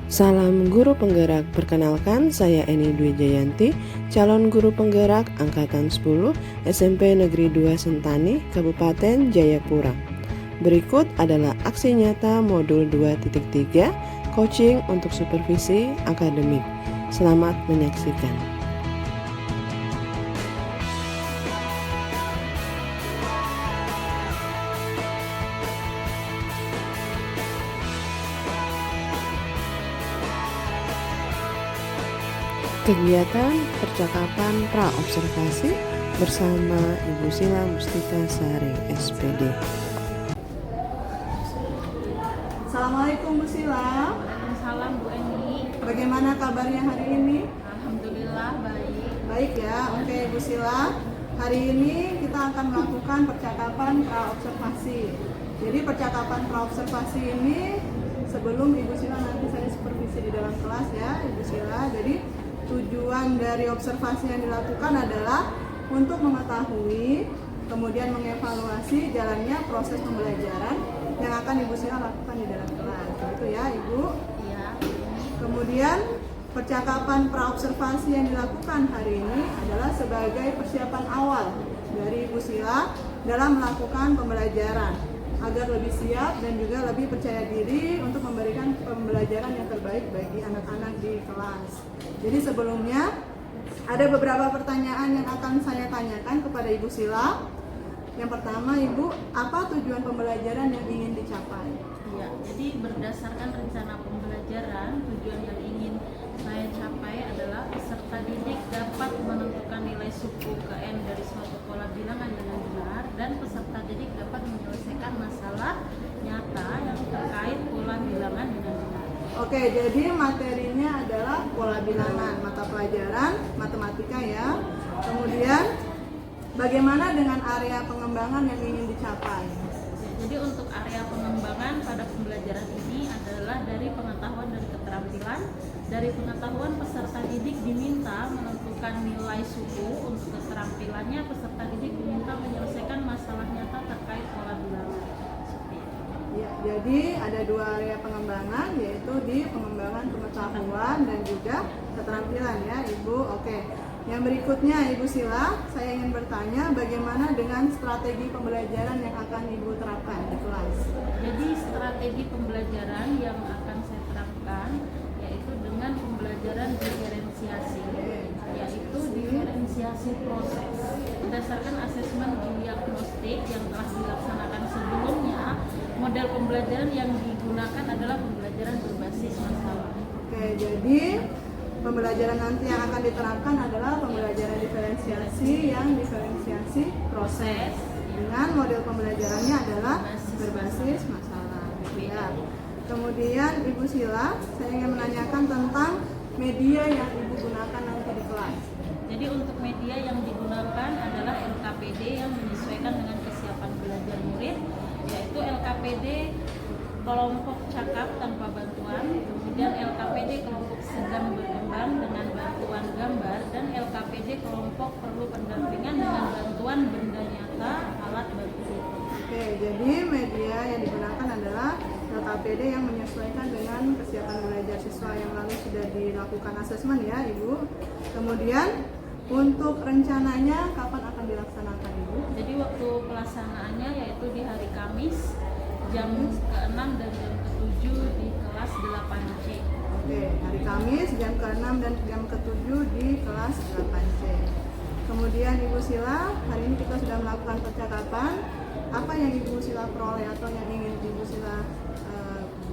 Salam Guru Penggerak, perkenalkan saya Eni Dwi Jayanti, calon Guru Penggerak Angkatan 10 SMP Negeri 2 Sentani, Kabupaten Jayapura. Berikut adalah aksi nyata modul 2.3, coaching untuk supervisi akademik. Selamat menyaksikan. Kegiatan percakapan pra-observasi bersama Ibu Sila Mustika Sari, SPD. Assalamualaikum Bu Sila. Waalaikumsalam Bu Eni. Bagaimana kabarnya hari ini? Alhamdulillah baik. Baik ya, oke Bu Sila. Hari ini kita akan melakukan percakapan pra-observasi. Jadi percakapan pra-observasi ini sebelum Ibu Sila nanti saya supervisi di dalam kelas ya Ibu Sila. Jadi tujuan dari observasi yang dilakukan adalah untuk mengetahui, kemudian mengevaluasi jalannya proses pembelajaran yang akan Ibu Sila lakukan di dalam kelas. Gitu ya Ibu? Iya. Kemudian percakapan pra-observasi yang dilakukan hari ini adalah sebagai persiapan awal dari Ibu Sila dalam melakukan pembelajaran agar lebih siap dan juga lebih percaya diri untuk memberikan pembelajaran yang terbaik bagi anak-anak di kelas. Jadi sebelumnya ada beberapa pertanyaan yang akan saya tanyakan kepada Ibu Sila. Yang pertama, Ibu, apa tujuan pembelajaran yang ingin dicapai? Iya, jadi berdasarkan rencana pembelajaran, tujuan yang ingin saya capai adalah peserta didik dapat menentukan nilai suku KN dari suatu pola bilangan dengan benar, dan peserta didik dapat menyelesaikan masalah nyata yang terkait pola bilangan dengan benar. Oke, jadi materinya adalah pola bilangan, mata pelajaran matematika ya. Kemudian bagaimana dengan area pengembangan yang ingin dicapai? Jadi untuk area pengembangan pada pembelajaran ini adalah dari pengetahuan dan keterampilan. Dari pengetahuan, peserta didik diminta menentukan nilai suku. Untuk keterampilannya, peserta didik diminta menyelesaikan masalah nyata terkait pola bilangan. Ya, jadi ada dua area pengembangan, yaitu di pengembangan pengetahuan dan juga keterampilan ya Ibu. Oke. Yang berikutnya Ibu Sila, saya ingin bertanya bagaimana dengan strategi pembelajaran yang akan Ibu terapkan di kelas? Jadi strategi pembelajaran yang akan saya terapkan yaitu dengan pembelajaran diferensiasi, yaitu diferensiasi proses. Berdasarkan asesmen diagnostik yang telah dilaksanakan sebelumnya, model pembelajaran yang digunakan adalah pembelajaran berbasis masalah. Oke, jadi pembelajaran nanti yang akan diterapkan adalah pembelajaran diferensiasi yang diferensiasi proses dengan model pembelajarannya adalah berbasis masalah. Ya. Kemudian Ibu Sila, saya ingin menanyakan tentang media yang Ibu gunakan nanti di kelas. Jadi untuk media yang digunakan adalah LKPD yang menyesuaikan dengan kesiapan belajar murid, yaitu LKPD kelompok cakap tanpa bantuan, kemudian LKPD kelompok sedang berkembang dengan bantuan gambar, dan LKPD kelompok perlu pendampingan dengan bantuan benda nyata, alat bantu hitung. Oke, jadi media yang digunakan adalah LKPD yang menyesuaikan dengan kesiapan belajar siswa yang lalu sudah dilakukan asesmen ya Ibu. Kemudian untuk rencananya kapan akan dilaksanakan Ibu? Jadi waktu pelaksanaannya yaitu di hari Kamis jam ke-6 dan jam ke-7 di kelas 8C. Oke, hari Kamis jam ke-6 dan jam ke-7 di kelas 8C. Kemudian Ibu Sila, hari ini kita sudah melakukan percakapan. Apa yang Ibu Sila peroleh atau yang ingin Ibu Sila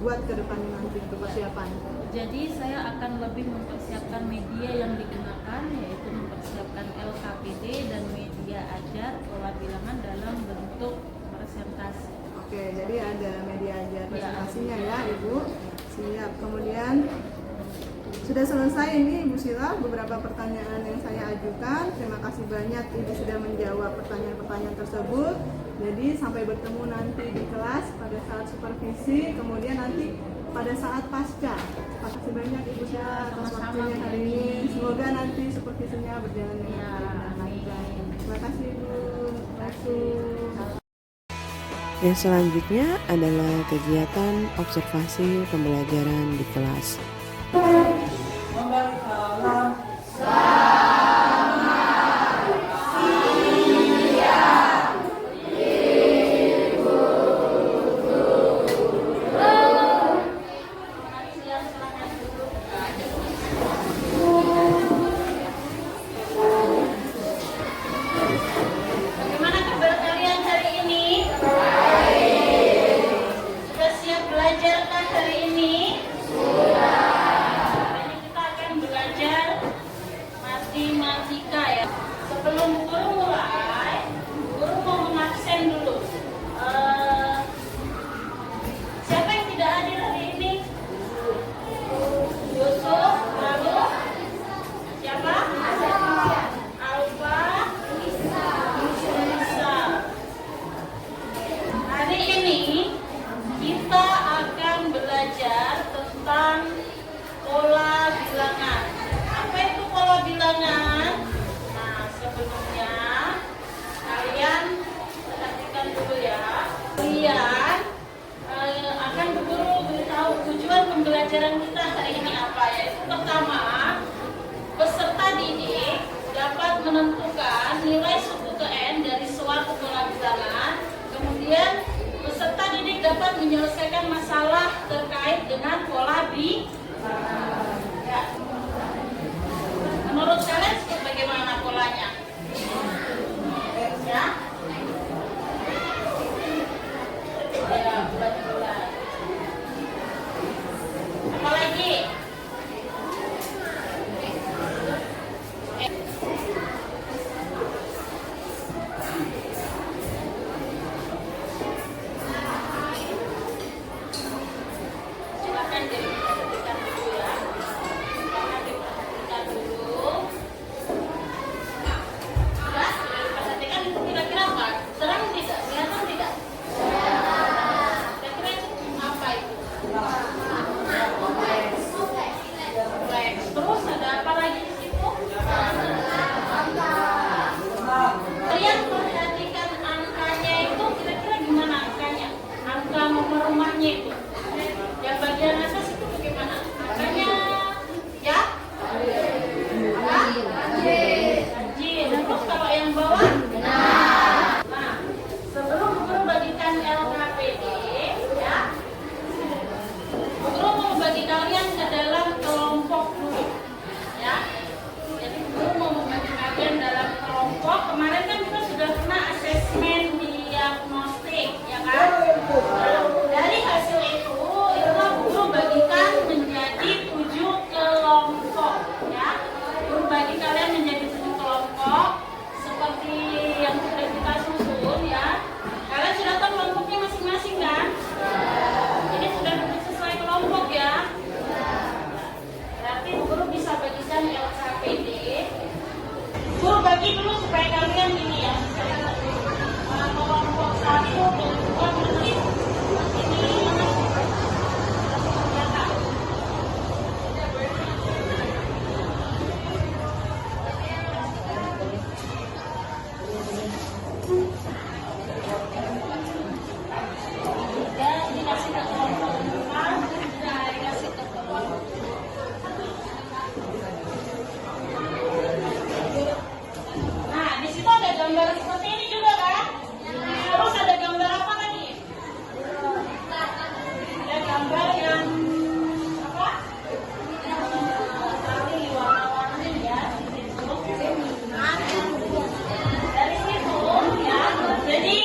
buat ke depannya nanti untuk persiapan? Jadi saya akan lebih mempersiapkan media yang digunakan, yaitu mempersiapkan LKPD dan media ajar pola bilangan dalam bentuk presentasi. Oke, jadi ada media ajar presentasinya ya Ibu. Siap. Kemudian sudah selesai ini Ibu Sila beberapa pertanyaan yang saya ajukan. Terima kasih banyak Ibu sudah menjawab pertanyaan-pertanyaan tersebut. Jadi sampai bertemu nanti di kelas pada saat supervisi, kemudian nanti pada saat pasca. Terima kasih banyak Ibu Sila atas waktunya hari ini. Semoga nanti supervisinya berjalan dengan baik. Terima kasih Ibu. Terima kasih. Yang selanjutnya adalah kegiatan observasi pembelajaran di kelas. pembelajaran kita hari ini apa? Yaitu pertama, peserta didik dapat menentukan nilai suku ke N dari suatu pola bilangan. Kemudian peserta didik dapat menyelesaikan masalah terkait dengan pola bilangan. Ya. Menurut kalian bagaimana polanya? Ya? Ya, betul. Apalagi? Silakan diperhatikan dulu ya. Silakan diperhatikan dulu. Sudah? Perhatikan itu kira-kira apa? Terang tidak? Kelihatan tidak? Kira-kira itu apa itu? Kompleks. Terus ada apa lagi di situ? Kalian perhatikan angkanya itu kira-kira gimana angkanya? Angka nomor rumahnya itu. Yang bagian atas itu bagaimana? Angkanya ya? Apa? Ganjil. Terus kalau yang bawah? Nah, sebelum guru bagikan LKPD, ya, guru mau bagi kalian ke dalam kelompok dulu, ya. Jadi guru mau membagi kalian dalam kelompok. Kemarin kan kita sudah pernah asesmen diagnostik, ya kan? Nah, dari hasil itu guru bagikan menjadi 7 kelompok, ya. Guru bagi kalian menjadi 7 kelompok seperti yang sudah kita susun, ya. Kalian sudah tahu kelompoknya masing-masing kan? Ini sudah sesuai kelompok ya. Berarti guru bisa bagikan LKPD. Guru bagi dulu supaya kalian ini ya. Kelompok 1, kelompok 2, ini. Dikasih ke kelompok 4, dikasih ke kelompok. Nah, di situ ada gambar seperti ini juga kan? Terus ada gambar apa lagi? Ada gambar yang apa? Tali warna-warni ya. Dari situ ya. Jadi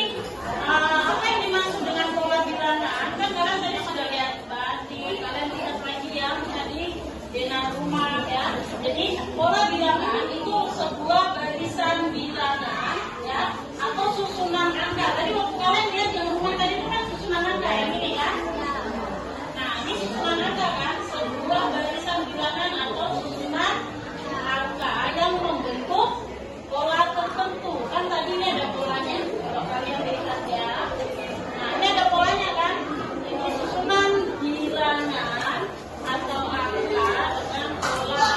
apa yang dimaksud dengan pola bilangan? Kan kalian tadi sudah lihat bandi, kalian lihat lagi ya tadi zona rumah ya. Jadi pola bilangan itu sebuah barisan bilangan ya atau susunan angka. Tadi waktu kalian lihat yang rumah tadi itu kan susunan angka yang ini kan? Nah ini susunan angka kan? Sebuah barisan bilangan atau susunan angka yang membentuk pola tertentu. Kan tadi ini ada polanya. Kalau kalian lihat ya. Nah ini ada polanya kan? Ini susunan bilangan atau angka dengan pola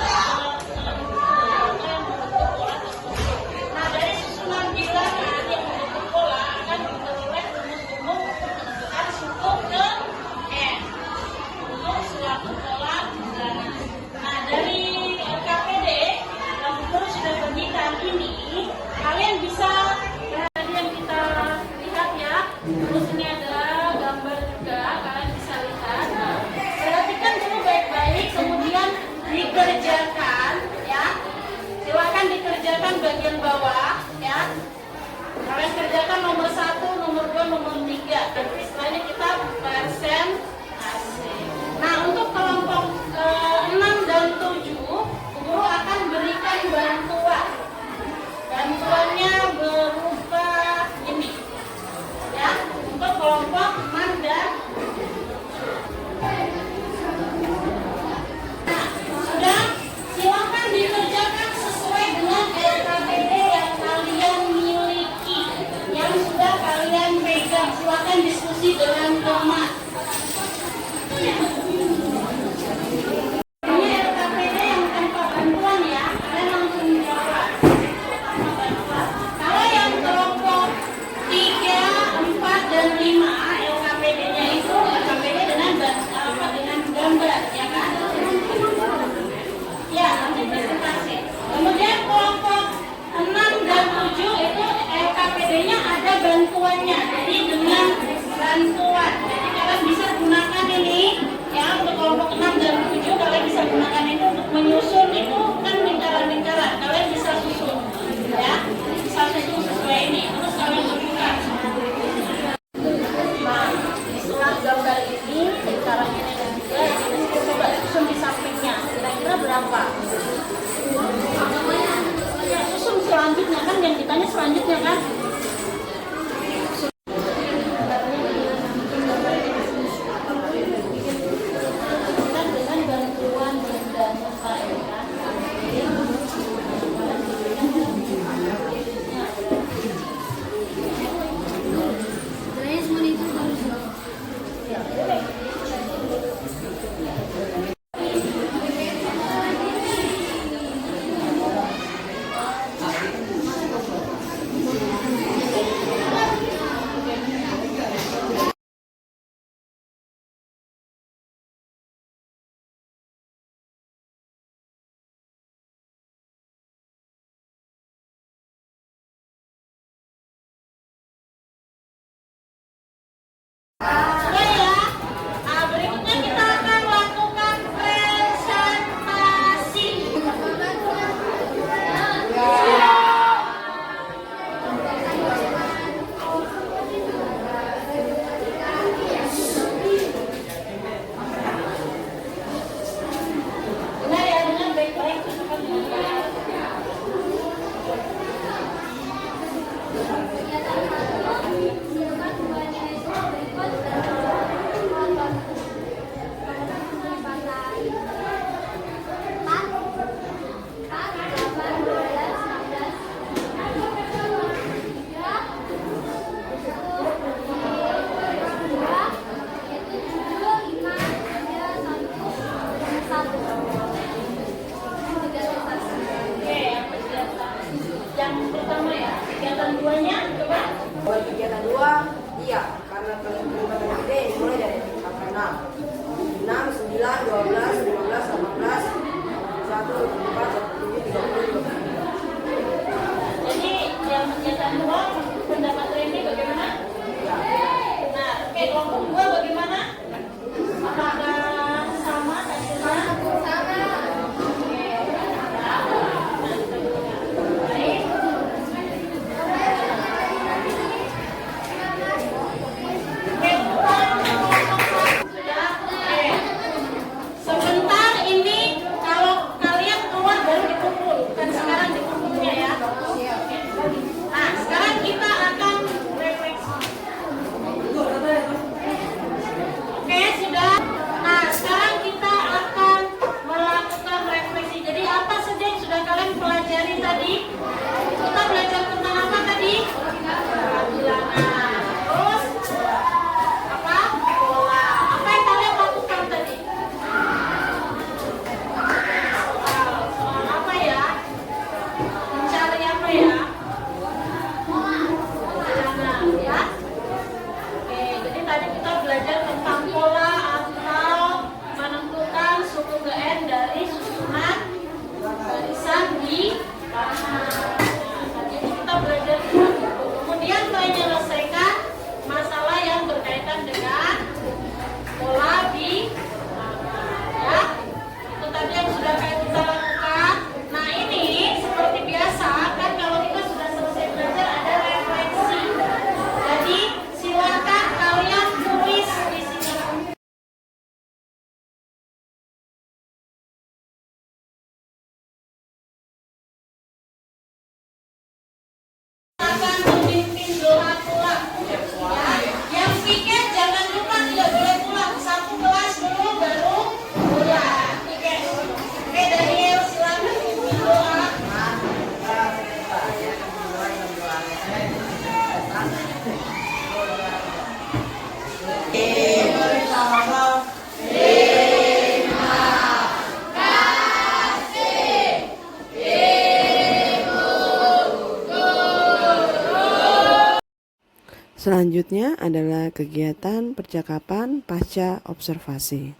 Selanjutnya adalah kegiatan percakapan pasca observasi.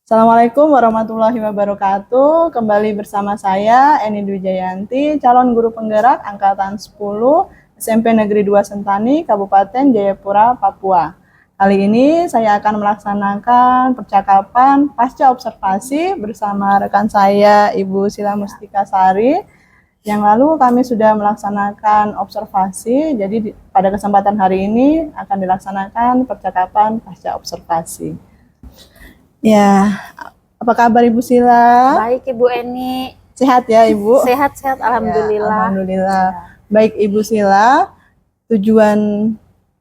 Assalamualaikum warahmatullahi wabarakatuh. Kembali bersama saya Eni Dwi Jayanti, calon guru penggerak angkatan 10 SMP Negeri 2 Sentani, Kabupaten Jayapura, Papua. Kali ini saya akan melaksanakan percakapan pasca observasi bersama rekan saya Ibu Sila Mustika Sari. Yang lalu kami sudah melaksanakan observasi, jadi pada kesempatan hari ini akan dilaksanakan percakapan pasca observasi. Ya, apa kabar Ibu Sila? Baik Ibu Eni. Sehat ya Ibu? Sehat-sehat, alhamdulillah. Ya, alhamdulillah. Baik Ibu Sila, tujuan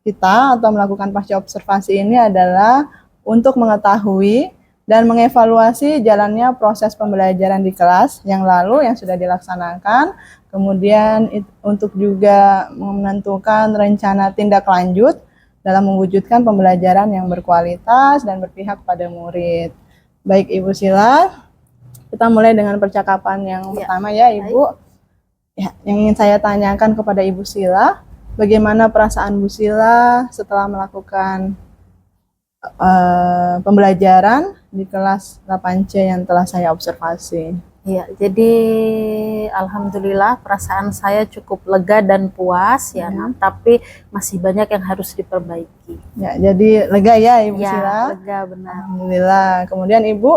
kita atau melakukan pasca observasi ini adalah untuk mengetahui dan mengevaluasi jalannya proses pembelajaran di kelas yang lalu yang sudah dilaksanakan, kemudian untuk juga menentukan rencana tindak lanjut dalam mewujudkan pembelajaran yang berkualitas dan berpihak pada murid. Baik Ibu Sila, kita mulai dengan percakapan yang pertama ya Ibu. Ya, yang ingin saya tanyakan kepada Ibu Sila, bagaimana perasaan Bu Sila setelah melakukan pembelajaran di kelas 8C yang telah saya observasi? Ya, jadi alhamdulillah perasaan saya cukup lega dan puas ya, tapi masih banyak yang harus diperbaiki. Ya, jadi lega ya Ibu Sila? Ya, lega benar. Alhamdulillah. Kemudian Ibu,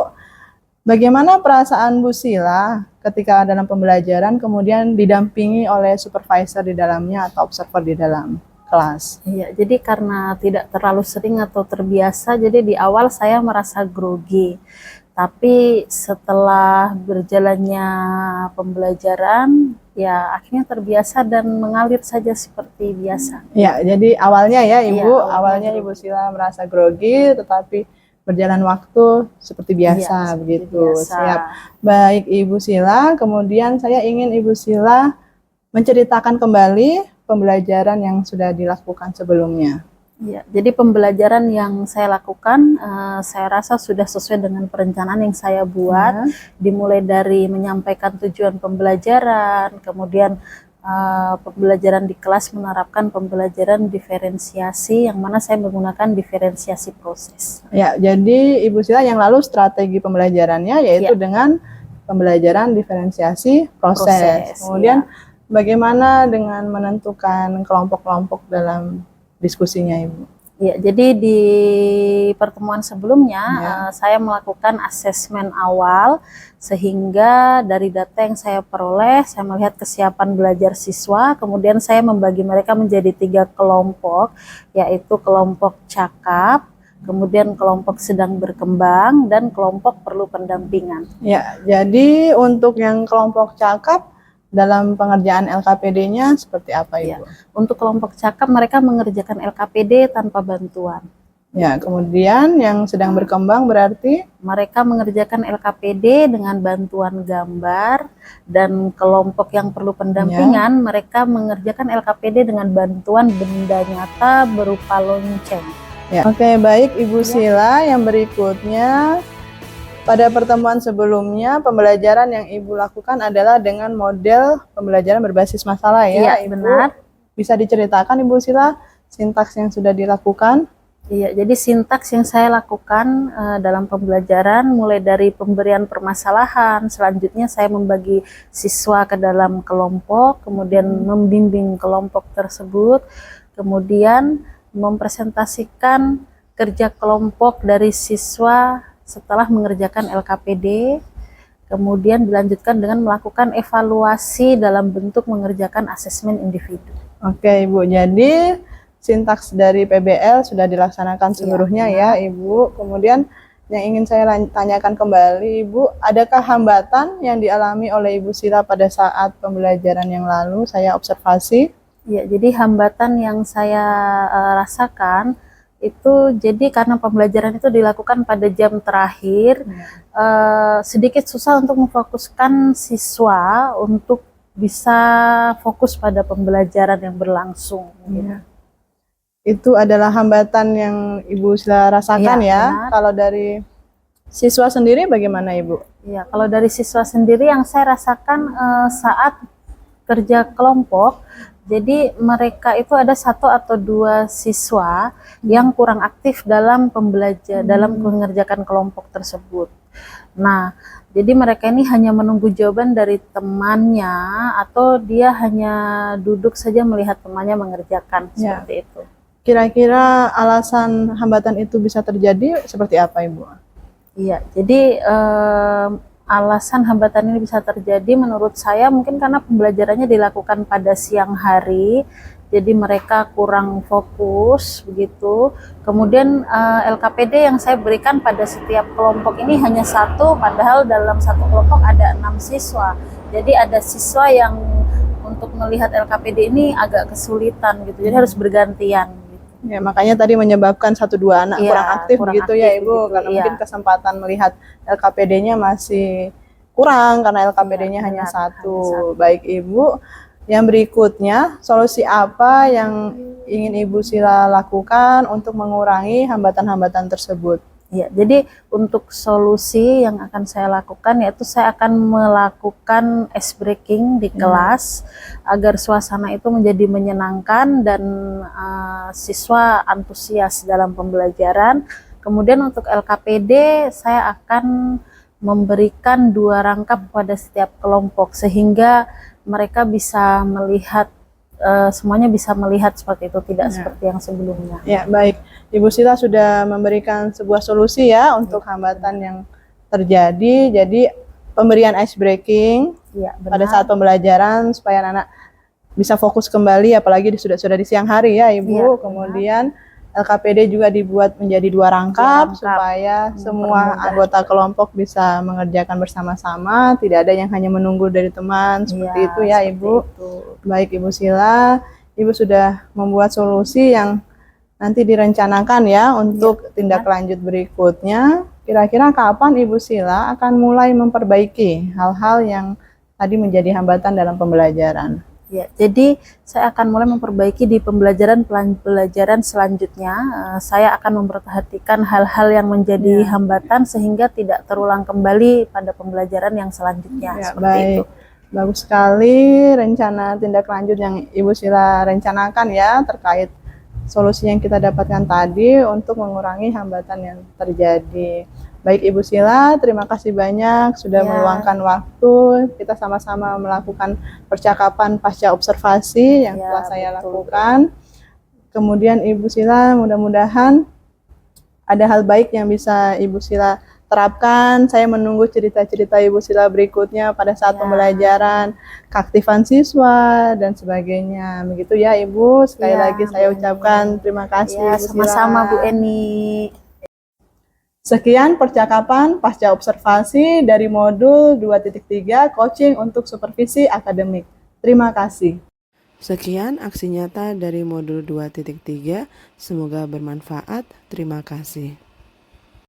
bagaimana perasaan Bu Sila ketika dalam pembelajaran kemudian didampingi oleh supervisor di dalamnya atau observer di dalam kelas? Iya, jadi karena tidak terlalu sering atau terbiasa, jadi di awal saya merasa grogi. Tapi setelah berjalannya pembelajaran, ya akhirnya terbiasa dan mengalir saja seperti biasa. Ya, jadi awalnya ya Ibu, Iya, awalnya Ibu Sila merasa grogi, tetapi berjalan waktu seperti biasa, Iya, begitu. biasa. Siap. Baik Ibu Sila, kemudian saya ingin Ibu Sila menceritakan kembali pembelajaran yang sudah dilakukan sebelumnya. Ya, jadi pembelajaran yang saya lakukan, saya rasa sudah sesuai dengan perencanaan yang saya buat, dimulai dari menyampaikan tujuan pembelajaran, kemudian pembelajaran di kelas menerapkan pembelajaran diferensiasi, yang mana saya menggunakan diferensiasi proses. Ya, jadi Ibu Sila yang lalu strategi pembelajarannya yaitu dengan pembelajaran diferensiasi proses. Kemudian bagaimana dengan menentukan kelompok-kelompok dalam diskusinya Ibu? Ya, jadi di pertemuan sebelumnya saya melakukan asesmen awal, sehingga dari data yang saya peroleh, saya melihat kesiapan belajar siswa, kemudian saya membagi mereka menjadi 3 kelompok, yaitu kelompok cakap, kemudian kelompok sedang berkembang, dan kelompok perlu pendampingan. Ya, jadi untuk yang kelompok cakap, dalam pengerjaan LKPD-nya seperti apa Ibu? Ya, untuk kelompok cakap mereka mengerjakan LKPD tanpa bantuan. Ya, kemudian yang sedang berkembang berarti mereka mengerjakan LKPD dengan bantuan gambar, dan kelompok yang perlu pendampingan mereka mengerjakan LKPD dengan bantuan benda nyata berupa lonceng. Ya. Oke, baik Ibu Sila, yang berikutnya. Pada pertemuan sebelumnya, pembelajaran yang Ibu lakukan adalah dengan model pembelajaran berbasis masalah ya, Iya, Ibu. benar. Bisa diceritakan Ibu Sila sintaks yang sudah dilakukan? Iya, jadi sintaks yang saya lakukan dalam pembelajaran mulai dari pemberian permasalahan, selanjutnya saya membagi siswa ke dalam kelompok, kemudian membimbing kelompok tersebut, kemudian mempresentasikan kerja kelompok dari siswa setelah mengerjakan LKPD, kemudian dilanjutkan dengan melakukan evaluasi dalam bentuk mengerjakan asesmen individu. Oke Ibu, jadi sintaks dari PBL sudah dilaksanakan seluruhnya ya Ibu. Kemudian yang ingin saya tanyakan kembali Ibu, adakah hambatan yang dialami oleh Ibu Sila pada saat pembelajaran yang lalu saya observasi? Ya, jadi hambatan yang saya rasakan itu jadi karena pembelajaran itu dilakukan pada jam terakhir, sedikit susah untuk memfokuskan siswa untuk bisa fokus pada pembelajaran yang berlangsung. Gitu. Itu adalah hambatan yang Ibu Sila rasakan ya. Benar. Kalau dari siswa sendiri bagaimana Ibu? Ya, kalau dari siswa sendiri yang saya rasakan saat kerja kelompok, Jadi mereka itu ada 1 atau 2 siswa yang kurang aktif dalam dalam mengerjakan kelompok tersebut. Nah, jadi mereka ini hanya menunggu jawaban dari temannya atau dia hanya duduk saja melihat temannya mengerjakan seperti itu. Kira-kira alasan hambatan itu bisa terjadi seperti apa, Ibu? Iya, jadi alasan hambatan ini bisa terjadi menurut saya mungkin karena pembelajarannya dilakukan pada siang hari, jadi mereka kurang fokus begitu. Kemudian LKPD yang saya berikan pada setiap kelompok ini hanya 1, padahal dalam 1 kelompok ada 6 siswa. Jadi ada siswa yang untuk melihat LKPD ini agak kesulitan gitu, jadi harus bergantian. Ya, makanya tadi menyebabkan 1-2 anak kurang aktif begitu ya, Ibu, karena mungkin kesempatan melihat LKPD-nya masih kurang karena LKPD-nya hanya 1. Baik, Ibu. Yang berikutnya, solusi apa yang ingin Ibu Sila lakukan untuk mengurangi hambatan-hambatan tersebut? Ya, jadi untuk solusi yang akan saya lakukan yaitu saya akan melakukan ice breaking di kelas agar suasana itu menjadi menyenangkan dan siswa antusias dalam pembelajaran. Kemudian untuk LKPD saya akan memberikan 2 rangkap pada setiap kelompok sehingga mereka bisa melihat semuanya bisa melihat seperti itu, tidak seperti yang sebelumnya. Ya, baik. Ibu Sila sudah memberikan sebuah solusi ya untuk hambatan yang terjadi. Jadi pemberian ice breaking pada saat pembelajaran supaya anak-anak bisa fokus kembali, apalagi sudah di siang hari ya, Ibu. Kemudian LKPD juga dibuat menjadi 2 rangkap supaya semua anggota kelompok bisa mengerjakan bersama-sama, tidak ada yang hanya menunggu dari teman, seperti itu ya, Ibu. Baik, Ibu Sila, Ibu sudah membuat solusi yang nanti direncanakan ya untuk tindak lanjut berikutnya. Kira-kira kapan Ibu Sila akan mulai memperbaiki hal-hal yang tadi menjadi hambatan dalam pembelajaran? Ya, jadi saya akan mulai memperbaiki di pembelajaran selanjutnya. Saya akan memperhatikan hal-hal yang menjadi hambatan sehingga tidak terulang kembali pada pembelajaran yang selanjutnya. Ya, seperti baik. itu. Bagus sekali rencana tindak lanjut yang Ibu Sila rencanakan ya terkait solusi yang kita dapatkan tadi untuk mengurangi hambatan yang terjadi. Baik, Ibu Sila, terima kasih banyak sudah meluangkan waktu. Kita sama-sama melakukan percakapan pasca observasi yang telah saya lakukan. Kemudian Ibu Sila, mudah-mudahan ada hal baik yang bisa Ibu Sila terapkan. Saya menunggu cerita-cerita Ibu Sila berikutnya pada saat pembelajaran, keaktifan siswa, dan sebagainya. Begitu ya, Ibu. Sekali lagi saya ucapkan terima kasih, Ibu Sila. Sama-sama, Bu Eni. Sekian percakapan pasca observasi dari modul 2.3 coaching untuk supervisi akademik. Terima kasih. Sekian aksi nyata dari modul 2.3, semoga bermanfaat. Terima kasih.